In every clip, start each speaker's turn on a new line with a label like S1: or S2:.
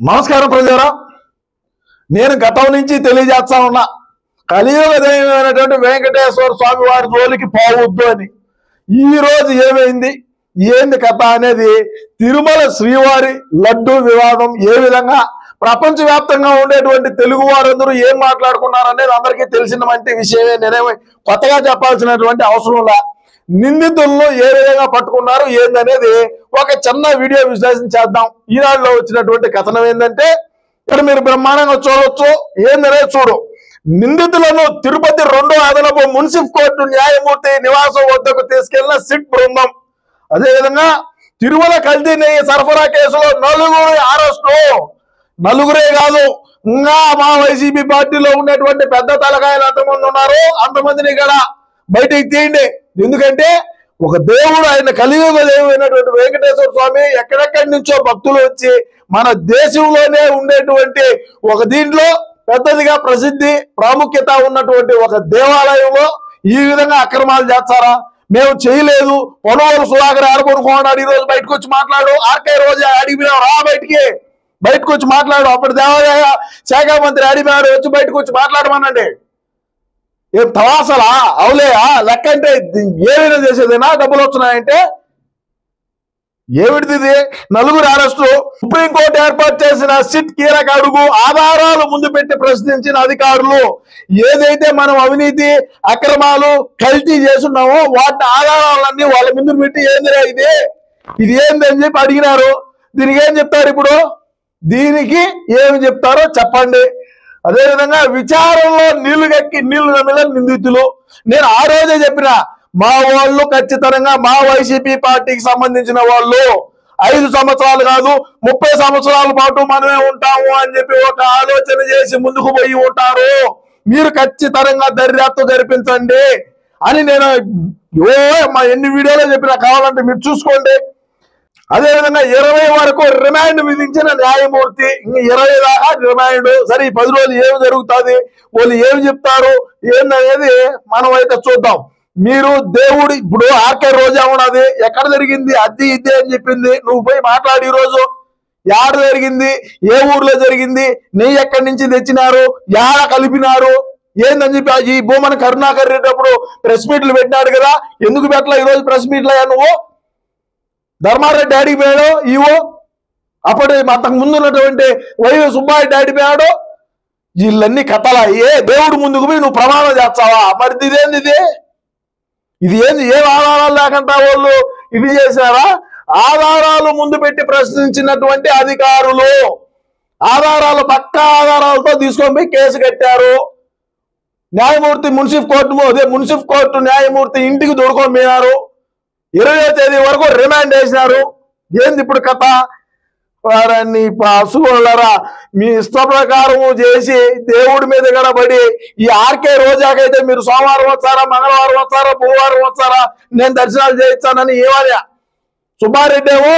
S1: నమస్కారం ప్రజారా, నేను గతం నుంచి తెలియజేస్తా ఉన్నా కలియుగ దైవమైనటువంటి వెంకటేశ్వర స్వామి వారి జోలికి పోవద్దు అని. ఈ రోజు ఏమైంది, ఏంది కథ అనేది తిరుమల శ్రీవారి లడ్డు వివాదం ఏ విధంగా ప్రపంచవ్యాప్తంగా ఉండేటువంటి తెలుగు వారందరూ ఏం మాట్లాడుకున్నారు అనేది అందరికీ తెలిసినటువంటి విషయమే. నేనేమో కొత్తగా చెప్పాల్సినటువంటి అవసరం లే. నిందితులను ఏ విధంగా పట్టుకున్నారు ఏందనేది ఒక చిన్న వీడియో విశ్లేషణ చేద్దాం. ఈనాడులో వచ్చినటువంటి కథనం ఏంటంటే ఇక్కడ మీరు బ్రహ్మాండంగా చూడొచ్చు. ఏందనేది చూడు. నిందితులను తిరుపతి 2వ అదనపు మున్సిపల్ కోర్టు న్యాయమూర్తి నివాసం వద్దకు తీసుకెళ్లిన సిట్ బృందం. అదేవిధంగా తిరుమల కల్తీ నెయ్యి సరఫరా కేసులో 4 అరెస్టు. 4 కాదు, ఇంకా మా వైసీపీ పార్టీలో ఉన్నటువంటి పెద్ద తలకాయలు ఎంతమంది ఉన్నారో అంతమందిని ఇక్కడ బయటికి తీయండి. ఎందుకంటే ఒక దేవుడు, ఆయన కలియుగ దేవుడైనటువంటి వెంకటేశ్వర స్వామి ఎక్కడెక్కడి నుంచో భక్తులు వచ్చి మన దేశంలోనే ఉండేటువంటి ఒక దీంట్లో పెద్దదిగా ప్రసిద్ధి ప్రాముఖ్యత ఉన్నటువంటి ఒక దేవాలయంలో ఈ విధంగా అక్రమాలు చేస్తారా? మేము చేయలేదు. పొనవోలు సుధాకర్ ఆడుకొనుకున్నాడు. ఈ రోజు బయటకు వచ్చి మాట్లాడు. ఆర్కే రోజా అడిగిపోయావు, రా బయటకు వచ్చి మాట్లాడు. అప్పుడు దేవాదాయ శాఖ మంత్రి అడిగినాడు, వచ్చి బయటకు వచ్చి మాట్లాడమనండి. ఏం తవాసలా అవులేయా? లెక్క అంటే ఏమైనా చేసేదేనా? డబ్బులు వస్తున్నాయంటే ఏమిటిది? 4 అరెస్టు. సుప్రీంకోర్టు ఏర్పాటు చేసిన సిట్ కీలక అడుగు. ఆధారాలు ముందు పెట్టి ప్రశ్నించిన అధికారులు. ఏదైతే మనం అవినీతి అక్రమాలు కల్తీ చేస్తున్నామో వాటి ఆధారాలన్నీ వాళ్ళ ముందు పెట్టి ఏందిరా ఇది ఏంది అని చెప్పి అడిగినారు. దీనికి ఏం చెప్తారు? ఇప్పుడు దీనికి ఏమి చెప్తారో చెప్పండి. అదేవిధంగా విచారణలో నీళ్లు నమిల నిందితులు. నేను ఆ రోజే చెప్పిన, మా వాళ్ళు ఖచ్చితంగా మా వైసీపీ పార్టీకి సంబంధించిన వాళ్ళు 5 సంవత్సరాలు కాదు 30 సంవత్సరాల పాటు మనమే ఉంటాము అని చెప్పి ఒక ఆలోచన చేసి ముందుకు పోయి ఉంటారు. మీరు ఖచ్చితంగా దర్యాప్తు జరిపించండి అని నేను ఎన్ని వీడియోలో చెప్పినా, కావాలంటే మీరు చూసుకోండి. అదేవిధంగా 20 వరకు రిమాండ్ విధించిన న్యాయమూర్తి. ఇంక 20 దాకా రిమాండ్. సరే, ఈ 10 రోజులు ఏమి జరుగుతుంది, వాళ్ళు ఏమి చెప్తారు ఏందనేది మనం అయితే చూద్దాం. మీరు దేవుడు ఇప్పుడు ఆర్కే రోజా ఉన్నది, ఎక్కడ జరిగింది అది ఇది అని చెప్పింది. నువ్వు పోయి మాట్లాడి ఈ రోజు యాడ జరిగింది, ఏ ఊర్లో జరిగింది, నెయ్యి ఎక్కడి నుంచి తెచ్చినారు, యాడ కలిపినారు ఏందని చెప్పి ఈ భూమన కరుణాకర్ రెడ్డి అప్పుడు ప్రెస్ మీట్లు పెట్టినాడు కదా, ఎందుకు పెట్టలే ఈ రోజు ప్రెస్ మీట్లు అయ్యా? నువ్వు ధర్మారెడ్డి డాడీ పోయాడు ఈవో, అప్పుడు అంతకు ముందు ఉన్నటువంటి వైవి సుబ్బాయి డాడీ పోయాడు. వీళ్ళన్నీ కథలా? దేవుడు ముందుకు పోయి నువ్వు ప్రమాణం చేస్తావా? మరి ఇదేంది ఇది ఏంది? ఏం ఆధారాలు లేకుండా వాళ్ళు ఇది చేశారా? ఆధారాలు ముందు పెట్టి ప్రశ్నించినటువంటి అధికారులు ఆధారాలు పక్కా ఆధారాలతో తీసుకొని పోయి కేసు కట్టారు. న్యాయమూర్తి మున్సిపల్ కోర్టు న్యాయమూర్తి ఇంటికి దొడుకొని పోయినారు. 20వ తేదీ వరకు రిమాండ్ వేసినారు. ఏంది ఇప్పుడు కథ? వారాన్ని పశువులరా మీ ఇష్ట ప్రకారం చేసి దేవుడి మీద గడబడి ఈ ఆర్కే రోజాకైతే మీరు సోమవారం వచ్చారా, మంగళవారం వచ్చారా, బుధవారం వచ్చారా, నేను దర్శనాలు చేయించానని ఏమని సుబ్బారెడ్డి ఏమో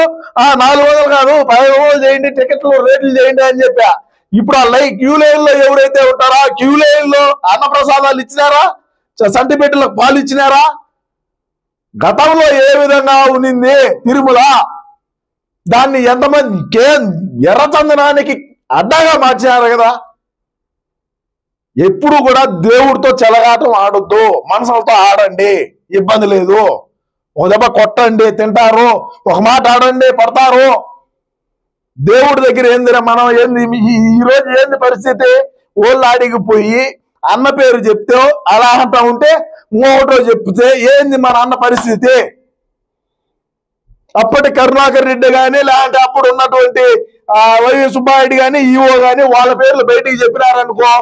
S1: 400 కాదు 500 చేయండి, టికెట్లు రేట్లు చేయండి అని చెప్పా. ఇప్పుడు ఆ క్యూ లైన్ లో ఎవరైతే ఉంటారో ఆ క్యూ లైన్ లో అన్నప్రసాదాలు ఇచ్చినారా, సంటిపెట్టెలకు పాలు ఇచ్చినారా? గతంలో ఏ విధంగా ఉన్నింది తిరుమల, దాన్ని ఎంతమంది ఎర్రచందనానికి అడ్డగా మార్చినారు కదా. ఎప్పుడు కూడా దేవుడితో చెలగాటం ఆడొద్దు, మనసులతో ఆడండి, ఇబ్బంది లేదు. ఒక దెబ్బ కొట్టండి, తింటారు, ఒక మాట ఆడండి, పడతారు. దేవుడి దగ్గర ఏందిరా మనం ఏంది ఈరోజు ఏంది పరిస్థితి? ఓళ్ళు ఆడికి పోయి అన్న పేరు చెప్తే అలా అంటా ఉంటే ఇంకొకటో చెప్తే ఏంది మన అన్న పరిస్థితి? అప్పటి కరుణాకర్ రెడ్డి కానీ లేదంటే అప్పుడు ఉన్నటువంటి వైవి సుబ్బారెడ్డి కానీ ఈఓ కానీ వాళ్ళ పేర్లు బయటికి చెప్పినారనుకో,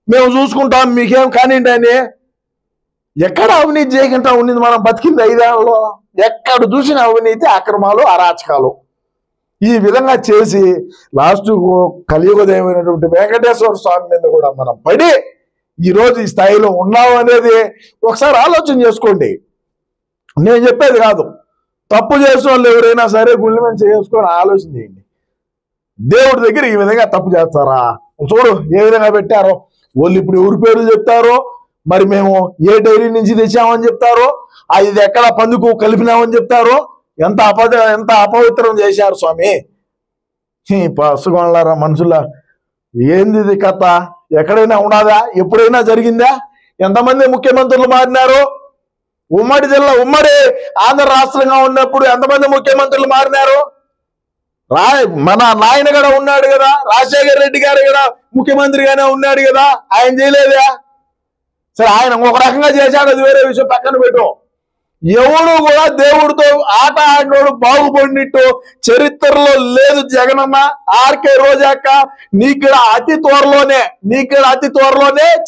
S1: మేము చూసుకుంటాం మీకేం కానివ్వండి అని. ఎక్కడ అవినీతి చేయకుండా ఉన్నది మనం బతికింది 5 ఏళ్లలో? ఎక్కడ చూసిన అవినీతి అక్రమాలు అరాచకాలు ఈ విధంగా చేసి లాస్ట్ కలియుగ దైవమైనటువంటి వెంకటేశ్వర స్వామి మీద కూడా మనం పడి ఈరోజు ఈ స్థాయిలో ఉన్నాం అనేది ఒకసారి ఆలోచన చేసుకోండి. నేను చెప్పేది కాదు, తప్పు చేసిన వాళ్ళు ఎవరైనా సరే గుండె మీద చేసుకొని ఆలోచన చేయండి. దేవుడి దగ్గర ఈ విధంగా తప్పు చేస్తారా? చూడు ఏ విధంగా పెట్టారో. వాళ్ళు ఇప్పుడు ఎవరి పేర్లు చెప్తారో, మరి మేము ఏ డైరీ నుంచి తెచ్చామని చెప్తారో, ఇది ఎక్కడ పందుకు కలిపినామని చెప్తారో. ఎంత అపవిత్రం చేశారు స్వామి. ఈ పసుగొండలారా మనుషుల ఏంది ఇది కథ? ఎక్కడైనా ఉన్నదా? ఎప్పుడైనా జరిగిందా? ఎంతమంది ముఖ్యమంత్రులు మారినారు? ఉమ్మడి జిల్లా ఉమ్మడి ఆంధ్ర రాష్ట్రంగా ఉన్నప్పుడు ఎంతమంది ముఖ్యమంత్రులు మారినారు? మన నాయన కూడా ఉన్నాడు కదా, రాజశేఖర రెడ్డి గారు కూడా ముఖ్యమంత్రిగానే ఉన్నాడు కదా, ఆయన చేయలేదా? సరే, ఆయన ఒక రకంగా చేశాడు, అది వేరే విషయం, పక్కన పెట్టు. ఎవడు కూడా దేవుడితో ఆట ఆడినోడు బాగుపడినట్టు చరిత్రలో లేదు జగనన్న. ఆర్కే రోజాక నీకు అతి త్వరలోనే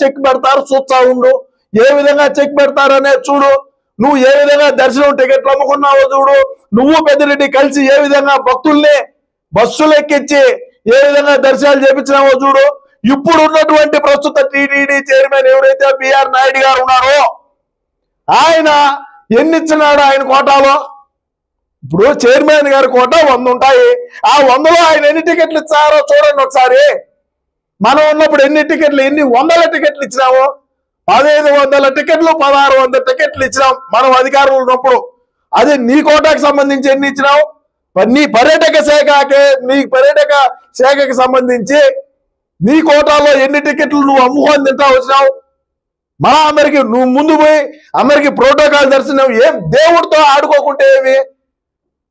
S1: చెక్ పెడతారు, చూస్తా ఉండు. ఏ విధంగా చెక్ పెడతారనే చూడు. నువ్వు ఏ విధంగా దర్శనం టికెట్లు అమ్ముకున్నావో చూడు. నువ్వు పెద్దిరెడ్డి కలిసి ఏ విధంగా భక్తుల్ని బస్సులు ఎక్కించి ఏ విధంగా దర్శనాలు చేపించినావో చూడు. ఇప్పుడు ఉన్నటువంటి ప్రస్తుత టీటీడీ చైర్మన్ ఎవరైతే బిఆర్ నాయుడు గారు ఉన్నారో, ఆయన ఎన్ని ఇచ్చినాడు ఆయన కోటాలో? ఇప్పుడు చైర్మన్ గారి కోట 100 ఉంటాయి. ఆ 100లో ఆయన ఎన్ని టికెట్లు ఇచ్చారో చూడండి ఒకసారి. మనం ఉన్నప్పుడు ఎన్ని వందల టికెట్లు ఇచ్చినాము? 1500 టికెట్లు, 1600 టికెట్లు ఇచ్చినాం మనం అధికారంలో ఉన్నప్పుడు. అదే నీ కోటాకి సంబంధించి ఎన్ని ఇచ్చినావు? నీ పర్యాటక శాఖకి సంబంధించి నీ కోటాలో ఎన్ని టికెట్లు నువ్వు అమ్ముకొని తింటా వచ్చినావు? మన అందరికి నువ్వు ముందు పోయి అందరికి ప్రోటోకాల్ దర్శనం. ఏం దేవుడితో ఆడుకోకుంటే ఏమి?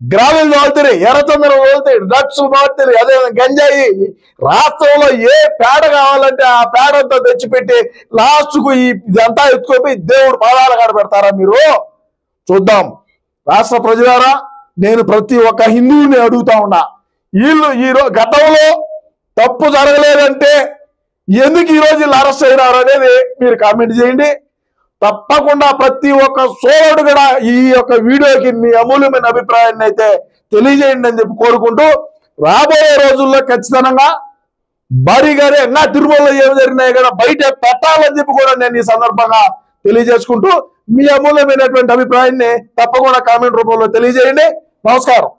S1: గ్రామీణ తోలుతారు, ఎర్రచందనం తోలుతాయి, డ్రగ్స్ తోలుతారు, అదే గంజాయి. రాష్ట్రంలో ఏ పేడ కావాలంటే ఆ పేడ అంతా తెచ్చిపెట్టి లాస్ట్కు ఇదంతా ఎత్తుకోపోయి దేవుడు పాదాల కాడ పెడతారా మీరు? చూద్దాం. రాష్ట్ర ప్రజలారా, నేను ప్రతి ఒక్క హిందువుని అడుగుతా ఉన్నా, వీళ్ళు గతంలో తప్పు జరగలేదంటే ఎందుకు ఈరోజు వీళ్ళు అరెస్ట్ అయినారు అనేది మీరు కామెంట్ చేయండి. తప్పకుండా ప్రతి ఒక్క సోదరుడు కూడా ఈ యొక్క వీడియోకి మీ అమూల్యమైన అభిప్రాయాన్ని అయితే తెలియజేయండి అని చెప్పి కోరుకుంటూ, రాబోయే రోజుల్లో ఖచ్చితంగా భారీగానే ఇంకా తిరుమలలో ఏమి జరిగినాయి కూడా బయట పెట్టాలని చెప్పి కూడా నేను ఈ సందర్భంగా తెలియజేసుకుంటూ, మీ అమూల్యమైనటువంటి అభిప్రాయాన్ని తప్పకుండా కామెంట్ రూపంలో తెలియజేయండి. నమస్కారం.